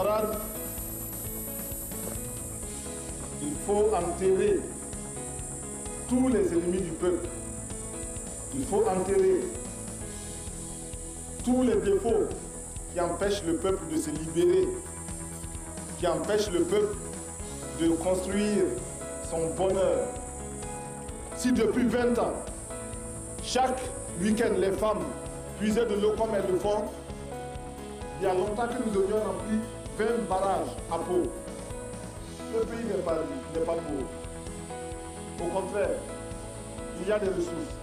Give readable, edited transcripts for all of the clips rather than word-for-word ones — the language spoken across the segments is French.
Camarades, il faut enterrer tous les ennemis du peuple. Il faut enterrer tous les défauts qui empêchent le peuple de se libérer, qui empêchent le peuple de construire son bonheur. Si depuis 20 ans, chaque week-end, les femmes puisaient de l'eau comme elles le font, il y a longtemps que nous avions rempli 20 barrages à Pau. Le pays n'est pas pauvre. Au contraire, il y a des ressources.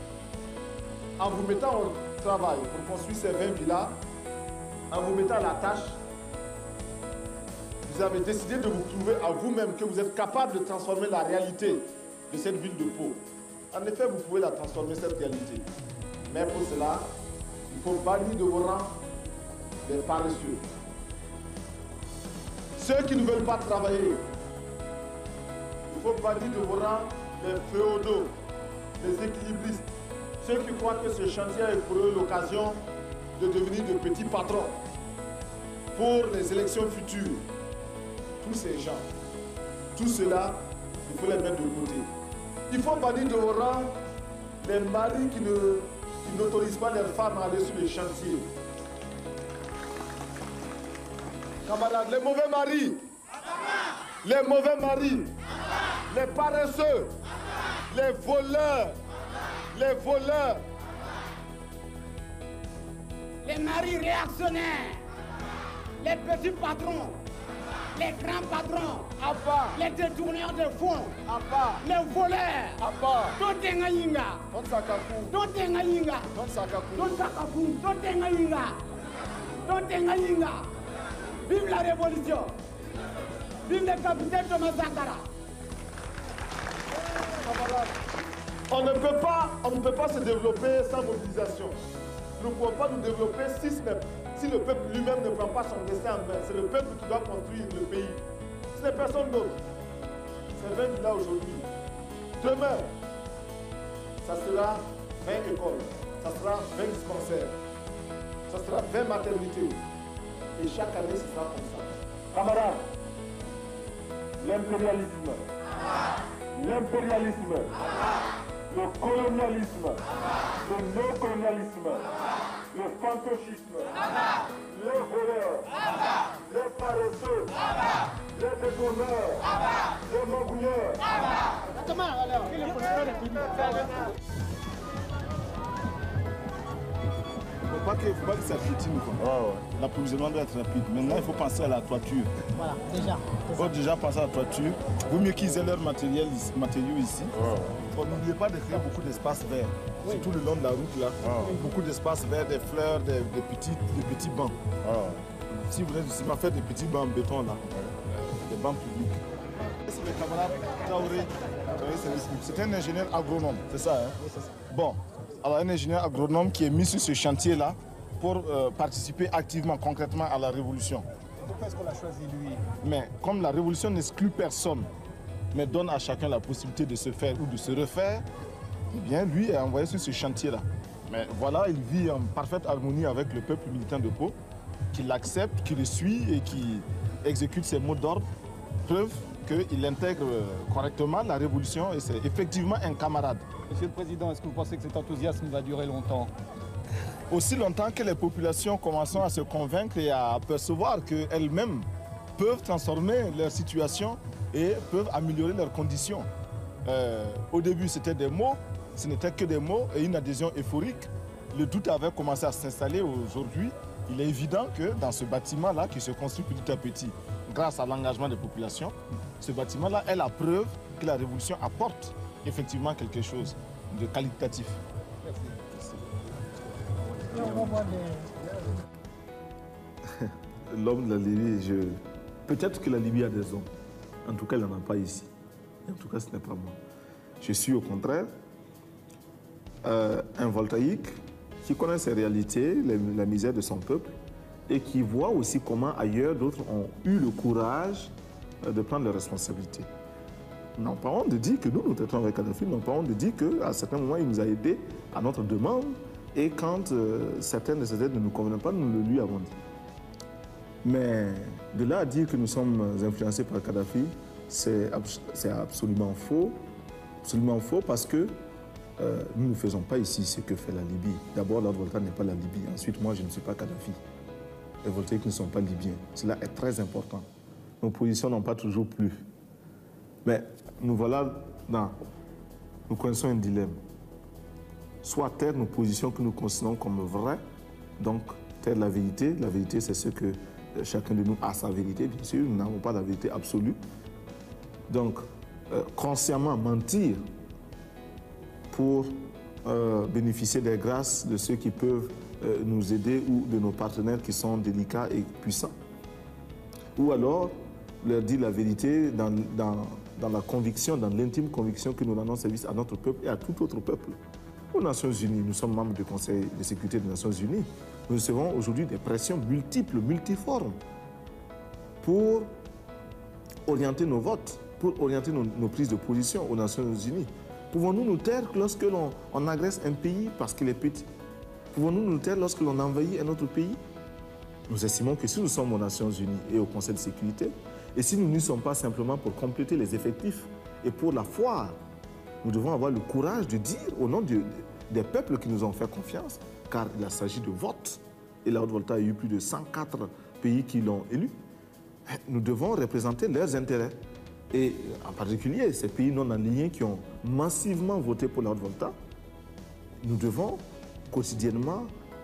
En vous mettant au travail pour construire ces 20 villas, en vous mettant à la tâche, vous avez décidé de vous prouver à vous-même que vous êtes capable de transformer la réalité de cette ville de Pau. En effet, vous pouvez la transformer, cette réalité. Mais pour cela, il faut bannir de vos rangs les paresseux. Ceux qui ne veulent pas travailler. Il faut bannir de vos rangs les féodaux, les équilibristes. Ceux qui croient que ce chantier est pour eux l'occasion de devenir de petits patrons pour les élections futures. Tous ces gens, tout cela, il faut les mettre de côté. Il faut bannir de vos rangs les maris qui n'autorisent pas leurs femmes à aller sur les chantiers. Camarades, les mauvais maris, les paresseux, les voleurs, les maris réactionnaires, les petits patrons, les grands patrons, les détourneurs de fonds, les voleurs, vive la révolution, vive le capitaine Thomas Sankara. On ne peut pas se développer sans mobilisation. Nous ne pouvons pas nous développer si le peuple lui-même ne prend pas son destin en main. C'est le peuple qui doit construire le pays. Ce n'est personne d'autre. C'est 20 villas aujourd'hui. Demain, ça sera 20 écoles, ça sera 20 dispensaires, ça sera 20 maternités. Et chaque année, ce sera comme ça. Camarades, l'impérialisme, le colonialisme, le néocolonialisme, le fantochisme, les voleurs, les paresseux, les détourneurs, les magouilleurs. Il ne faut pas que ça piétine. L'approvisionnement doit être rapide. Maintenant, il faut penser à la toiture. Voilà, déjà. Il faut déjà penser à la toiture. Vaut mieux qu'ils aient leurs matériaux ici. N'oubliez pas de créer beaucoup d'espaces verts. Surtout le long de la route, là. Beaucoup d'espaces verts, des fleurs, des petits bancs. Si vous êtes ici, faites des petits bancs en béton, là. Des bancs publics. C'est le camarade Traoré. C'est un ingénieur agronome, c'est ça, hein? Oui, c'est ça. Bon. Alors, un ingénieur agronome qui est mis sur ce chantier-là pour participer activement, concrètement à la révolution. Pourquoi est-ce qu'on l'a choisi, lui? Mais comme la révolution n'exclut personne, mais donne à chacun la possibilité de se faire ou de se refaire, eh bien, lui est envoyé sur ce chantier-là. Mais voilà, il vit en parfaite harmonie avec le peuple militant de Pau, qui l'accepte, qui le suit et qui exécute ses mots d'ordre. Preuve qu'il intègre correctement la révolution et c'est effectivement un camarade. Monsieur le Président, est-ce que vous pensez que cet enthousiasme va durer longtemps? Aussi longtemps que les populations commencent à se convaincre et à percevoir qu'elles-mêmes peuvent transformer leur situation et peuvent améliorer leurs conditions. Au début, c'était des mots, ce n'était que des mots et une adhésion euphorique. Le doute avait commencé à s'installer. Aujourd'hui, il est évident que dans ce bâtiment-là, qui se construit petit à petit, grâce à l'engagement des populations, ce bâtiment-là est la preuve que la révolution apporte effectivement quelque chose de qualitatif. L'homme de la Libye, peut-être que la Libye a des hommes. En tout cas, il n'en a pas ici. En tout cas, ce n'est pas moi. Je suis au contraire un voltaïque qui connaît ses réalités, la misère de son peuple et qui voit aussi comment ailleurs d'autres ont eu le courage de prendre leurs responsabilités. Nous n'avons pas honte de dire que nous traitons avec Kadhafi, nous n'avons pas honte de dire qu'à certains moments, il nous a aidés à notre demande et quand certaines de ces aides ne nous convenaient pas, nous le lui avons dit. Mais de là à dire que nous sommes influencés par Kadhafi, c'est absolument faux. Absolument faux parce que nous ne faisons pas ici ce que fait la Libye. D'abord, Lord Volta n'est pas la Libye. Ensuite, moi, je ne suis pas Kadhafi. Les voltaïques ne sont pas libyens. Cela est très important. Nos positions n'ont pas toujours plu. Mais nous voilà nous connaissons un dilemme. Soit taire nos positions que nous considérons comme vraies, donc taire la vérité. La vérité, c'est ce que chacun de nous a sa vérité, bien sûr. Nous n'avons pas la vérité absolue. Donc, consciemment mentir pour bénéficier des grâces de ceux qui peuvent nous aider ou de nos partenaires qui sont délicats et puissants. Ou alors leur dire la vérité dans la conviction, dans l'intime conviction que nous rendons service à notre peuple et à tout autre peuple. Aux Nations Unies, nous sommes membres du Conseil de sécurité des Nations Unies. Nous recevons aujourd'hui des pressions multiples, multiformes pour orienter nos votes, pour orienter nos prises de position aux Nations Unies. Pouvons-nous nous taire lorsque l'on agresse un pays parce qu'il est petit? Pouvons-nous nous taire lorsque l'on envahit un autre pays? Nous estimons que si nous sommes aux Nations Unies et au Conseil de sécurité, et si nous n'y sommes pas simplement pour compléter les effectifs et pour la foire, nous devons avoir le courage de dire au nom des peuples qui nous ont fait confiance, car il s'agit de vote. Et la Haute-Volta a eu plus de 104 pays qui l'ont élu. Nous devons représenter leurs intérêts. Et en particulier, ces pays non alignés qui ont massivement voté pour la Haute-Volta, nous devons quotidiennement,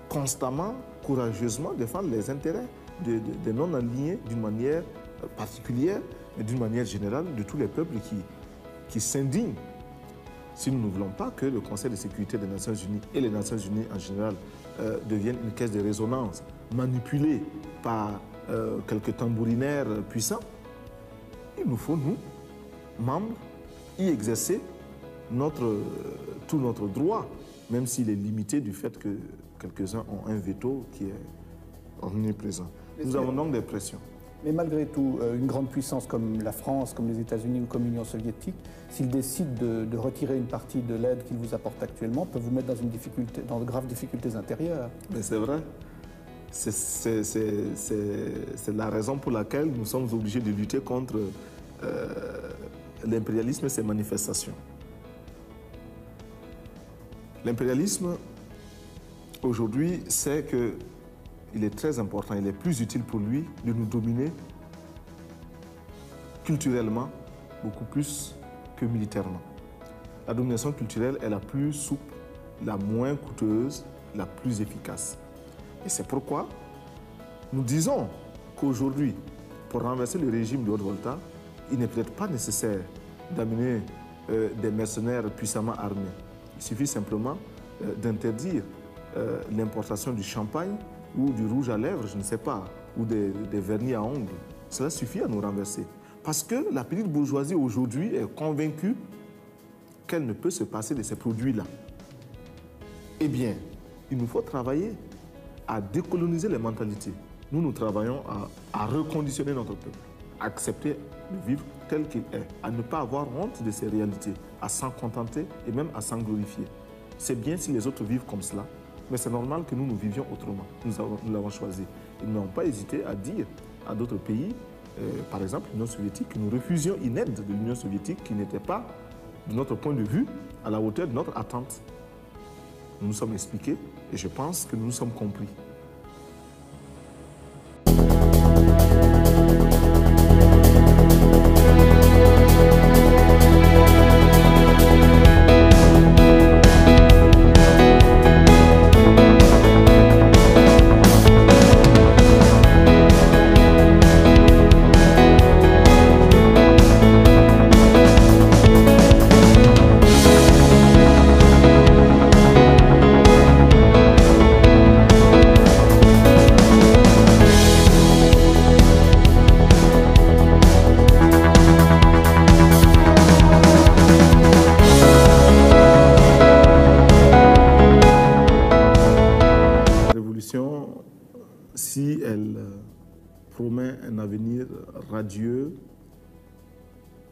constamment, courageusement défendre les intérêts des non alignés d'une manière particulière et d'une manière générale de tous les peuples qui s'indignent. Si nous ne voulons pas que le Conseil de sécurité des Nations Unies et les Nations Unies en général deviennent une caisse de résonance manipulée par quelques tambourinaires puissants, il nous faut, nous, membres, y exercer tout notre droit, même s'il est limité du fait que quelques-uns ont un veto qui est omniprésent. Nous avons donc des pressions. Mais malgré tout, une grande puissance comme la France, comme les États-Unis ou comme l'Union soviétique, s'ils décident de retirer une partie de l'aide qu'ils vous apportent actuellement, peuvent vous mettre dans de graves difficultés intérieures. Mais c'est vrai. C'est la raison pour laquelle nous sommes obligés de lutter contre l'impérialisme et ses manifestations. L'impérialisme, aujourd'hui, c'est qu'il est très important, il est plus utile pour lui de nous dominer culturellement, beaucoup plus que militairement. La domination culturelle est la plus souple, la moins coûteuse, la plus efficace. Et c'est pourquoi nous disons qu'aujourd'hui, pour renverser le régime de Haute-Volta, il n'est peut-être pas nécessaire d'amener des mercenaires puissamment armés. Il suffit simplement d'interdire l'importation du champagne ou du rouge à lèvres, je ne sais pas, ou des vernis à ongles. Cela suffit à nous renverser. Parce que la petite bourgeoisie aujourd'hui est convaincue qu'elle ne peut se passer de ces produits-là. Eh bien, il nous faut travailler à décoloniser les mentalités. Nous travaillons à reconditionner notre peuple, à accepter de vivre tel qu'il est, à ne pas avoir honte de ses réalités, à s'en contenter et même à s'en glorifier. C'est bien si les autres vivent comme cela, mais c'est normal que nous vivions autrement. Nous l'avons choisi. Ils n'ont pas hésité à dire à d'autres pays, par exemple l'Union soviétique, que nous refusions une aide de l'Union soviétique qui n'était pas, de notre point de vue, à la hauteur de notre attente. Nous nous sommes expliqués et je pense que nous nous sommes compris. Si elle promet un avenir radieux,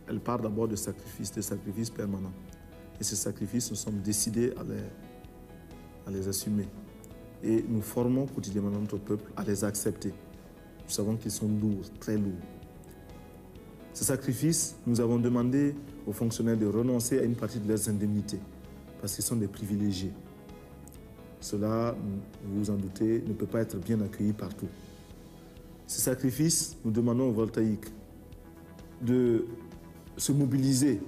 elle part d'abord de sacrifices permanents. Et ces sacrifices, nous sommes décidés à les assumer. Et nous formons quotidiennement notre peuple à les accepter. nous savons qu'ils sont lourds, très lourds. Ces sacrifices, nous avons demandé aux fonctionnaires de renoncer à une partie de leurs indemnités, parce qu'ils sont des privilégiés. Cela, vous vous en doutez, ne peut pas être bien accueilli partout. Ces sacrifices, nous demandons aux voltaïques de se mobiliser.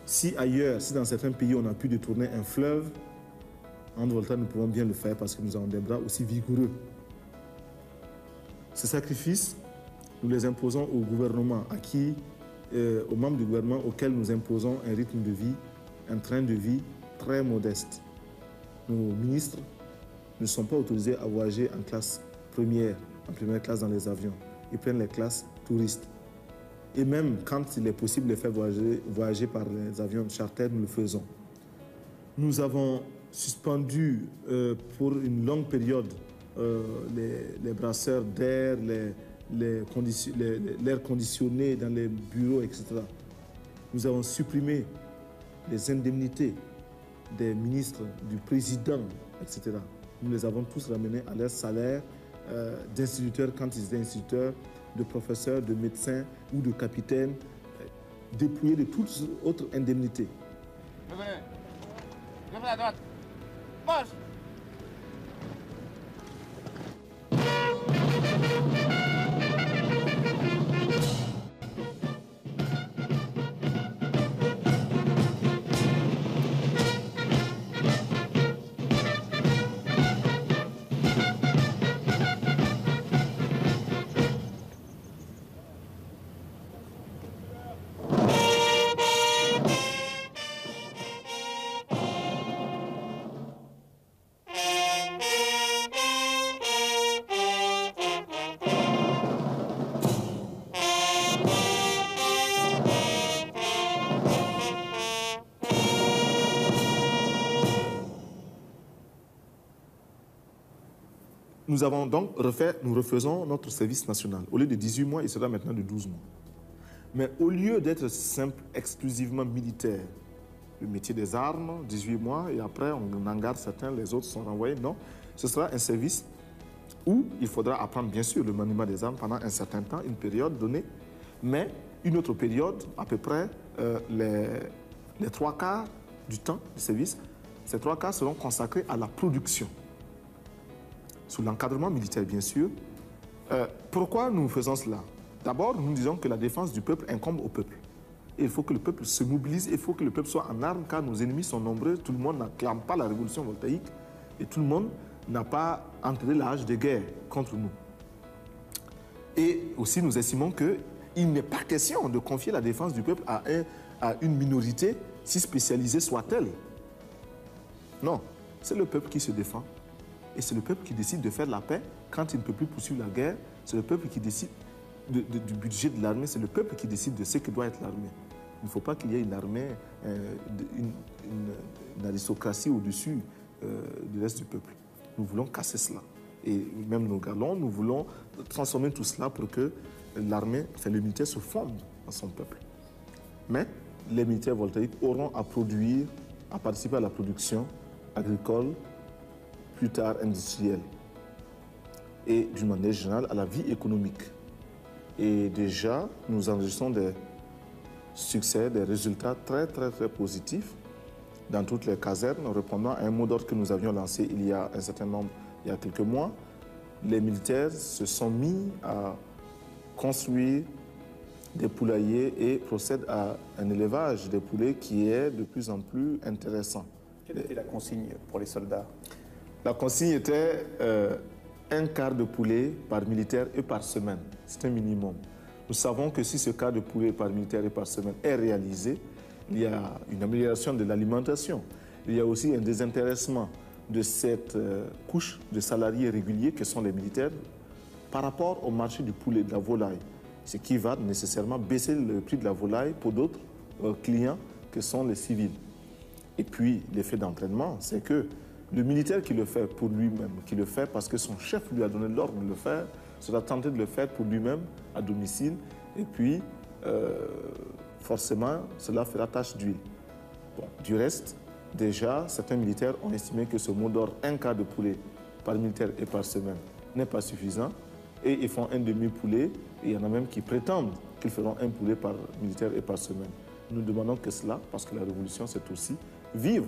Si ailleurs, si dans certains pays, on a pu détourner un fleuve, en Volta, nous pouvons bien le faire parce que nous avons des bras aussi vigoureux. Ces sacrifices, nous les imposons au gouvernement, aux membres du gouvernement auxquels nous imposons un rythme de vie, un train de vie très modeste. Nos ministres ne sont pas autorisés à voyager en classe première, en première classe dans les avions. Ils prennent les classes touristes. Et même quand il est possible de les faire voyager par les avions charter, nous le faisons. Nous avons suspendu pour une longue période les brasseurs d'air, l'air conditionné dans les bureaux, etc. Nous avons supprimé les indemnités des ministres, du président, etc. Nous les avons tous ramenés à leur salaire d'instituteurs quand ils étaient instituteurs, de professeurs, de médecins ou de capitaines, dépouillés de toutes autres indemnités. Levez à droite. Marche. Nous avons donc nous refaisons notre service national. Au lieu de 18 mois, il sera maintenant de 12 mois. Mais au lieu d'être simple, exclusivement militaire, le métier des armes, 18 mois, et après on en garde certains, les autres sont renvoyés, non. Ce sera un service où il faudra apprendre bien sûr le maniement des armes pendant un certain temps, une période donnée, mais une autre période, à peu près les 3/4 du temps du service, ces 3/4 seront consacrés à la production. Sous l'encadrement militaire, bien sûr. Pourquoi nous faisons cela? D'abord, nous disons que la défense du peuple incombe au peuple. Et il faut que le peuple se mobilise, il faut que le peuple soit en armes, car nos ennemis sont nombreux. Tout le monde n'acclame pas la révolution voltaïque et tout le monde n'a pas entré l'âge de guerre contre nous. Et aussi, nous estimons qu'il n'est pas question de confier la défense du peuple à une minorité, si spécialisée soit-elle. Non, c'est le peuple qui se défend. Et c'est le peuple qui décide de faire la paix quand il ne peut plus poursuivre la guerre. C'est le peuple qui décide du budget de l'armée. C'est le peuple qui décide de ce que doit être l'armée. Il ne faut pas qu'il y ait une armée, une aristocratie au-dessus du reste du peuple. Nous voulons casser cela. Et même nos galons, nous voulons transformer tout cela pour que l'armée, enfin le militaire se fonde dans son peuple. Mais les militaires voltaïques auront à produire, à participer à la production agricole, plus tard industrielle, et d'une manière générale à la vie économique. Et déjà, nous enregistrons des succès, des résultats très positifs dans toutes les casernes, répondant à un mot d'ordre que nous avions lancé il y a un certain nombre, il y a quelques mois. Les militaires se sont mis à construire des poulaillers et procèdent à un élevage des poulets qui est de plus en plus intéressant. Quelle était la consigne pour les soldats? La consigne était un quart de poulet par militaire et par semaine. C'est un minimum. Nous savons que si ce quart de poulet par militaire et par semaine est réalisé, il y a une amélioration de l'alimentation. Il y a aussi un désintéressement de cette couche de salariés réguliers que sont les militaires par rapport au marché du poulet, de la volaille. Ce qui va nécessairement baisser le prix de la volaille pour d'autres clients que sont les civils. Et puis, l'effet d'entraînement, c'est que le militaire qui le fait pour lui-même, qui le fait parce que son chef lui a donné l'ordre de le faire, sera tenté de le faire pour lui-même à domicile. Et puis, forcément, cela fera tache d'huile. Bon, du reste, déjà, certains militaires ont estimé que ce mot d'ordre, un quart de poulet par militaire et par semaine, n'est pas suffisant. et ils font un demi-poulet. Et il y en a même qui prétendent qu'ils feront un poulet par militaire et par semaine. Nous ne demandons que cela, parce que la révolution, c'est aussi vivre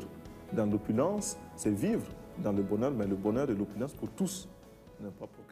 dans l'opulence, c'est vivre dans le bonheur, mais le bonheur et l'opulence pour tous, non pas pour